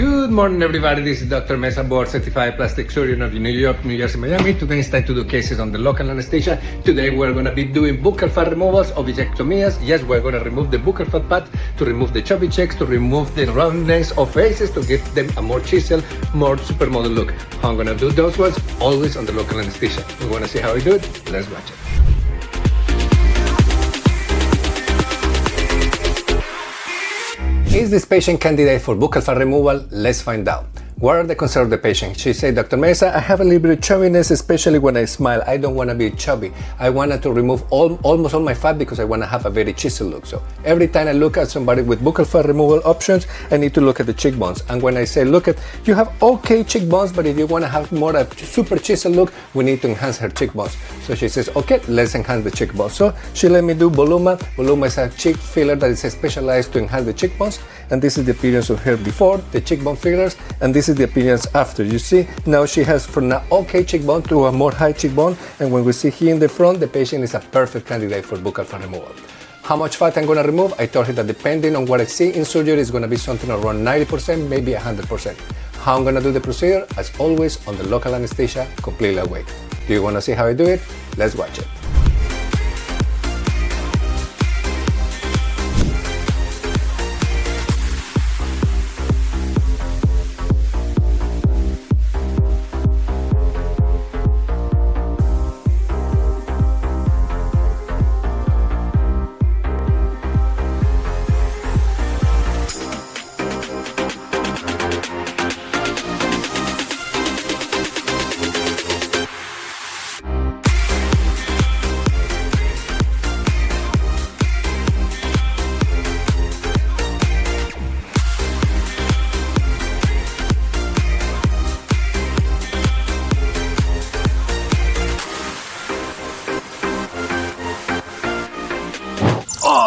Good morning, everybody. This is Dr. Mesa, board certified plastic surgeon of New York, New Jersey, Miami. Today it's time to do cases on the local anesthesia. Today we're going to be doing buccal fat removals, ovicectomies. Yes, we're going to remove the buccal fat pad, to remove the chubby cheeks, to remove the roundness of faces, to give them a more chisel, more supermodel look. How I'm going to do those ones? Always on the local anesthesia. We want to see how I do it? Let's watch it. Is this patient candidate for buccal fat removal? Let's find out. What are the concerns of the patient? She said, Dr. Mesa, I have a little bit of chubbiness, especially when I smile. I don't want to be chubby. I wanted to remove almost all my fat because I want to have a very chisel look. So every time I look at somebody with buccal fat removal options, I need to look at the cheekbones. And when I say, look at, you have okay cheekbones, but if you want to have more a super chisel look, we need to enhance her cheekbones. So she says, okay, let's enhance the cheekbones. So she let me do Voluma. Voluma is a cheek filler that is specialized to enhance the cheekbones. And this is the appearance of her before, the cheekbone fillers, and this is the appearance after. You see, now she has from an okay cheekbone to a more high cheekbone, and when we see here in the front, the patient is a perfect candidate for buccal fat removal. How much fat I'm going to remove? I told her that depending on what I see in surgery, it's going to be something around 90%, maybe 100%. How I'm going to do the procedure? As always, on the local anesthesia, completely awake. Do you want to see how I do it? Let's watch it.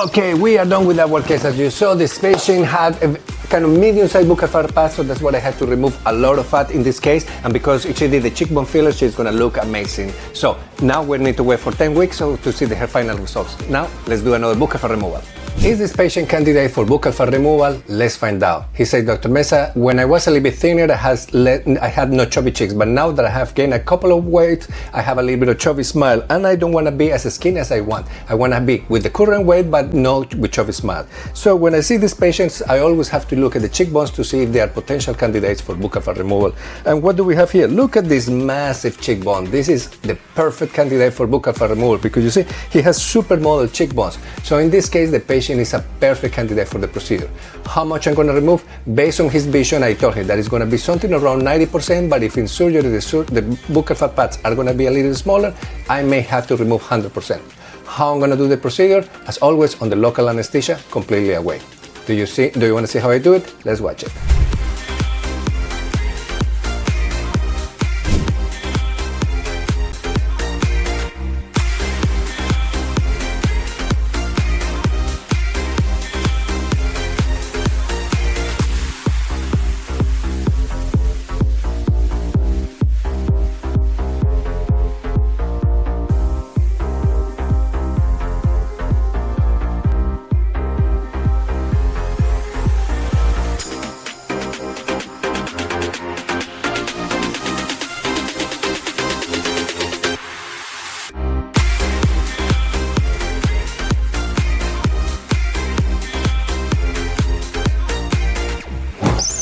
Okay, we are done with our case. As you saw, this patient had a kind of medium-sized buccal fat pad, so that's what I had to remove a lot of fat in this case. And because she did the cheekbone filler, she's gonna look amazing. So now we need to wait for 10 weeks to see her final results. Now, let's do another buccal fat removal. Is this patient candidate for buccal fat removal? Let's find out. He said, Dr. Mesa, when I was a little bit thinner, I had no chubby cheeks, but now that I have gained a couple of weight, I have a little bit of chubby smile, and I don't want to be as skinny as I want. I want to be with the current weight, but not with chubby smile. So when I see these patients, I always have to look at the cheekbones to see if they are potential candidates for buccal fat removal. And what do we have here? Look at this massive cheekbone. This is the perfect candidate for buccal fat removal because you see, he has supermodel cheekbones. So in this case, the patient is a perfect candidate for the procedure. How much I'm going to remove? Based on his vision, I told him that it's going to be something around 90%, but if in surgery the buccal fat pads are going to be a little smaller, I may have to remove 100%. How I'm going to do the procedure? As always, on the local anesthesia, completely away. Do you want to see how I do it? Let's watch it.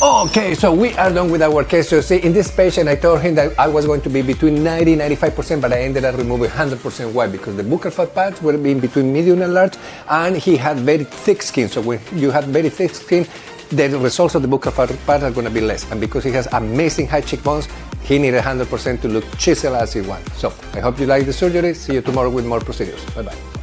Okay, so we are done with our case. So see, in this patient, I told him that I was going to be between 90-95%, but I ended up removing 100%. Why? Because the buccal fat pads were in between medium and large, and he had very thick skin. So when you have very thick skin, the results of the buccal fat pads are going to be less. And because he has amazing high cheekbones, he needed 100% to look chisel as he wants. So I hope you like the surgery. See you tomorrow with more procedures. Bye-bye.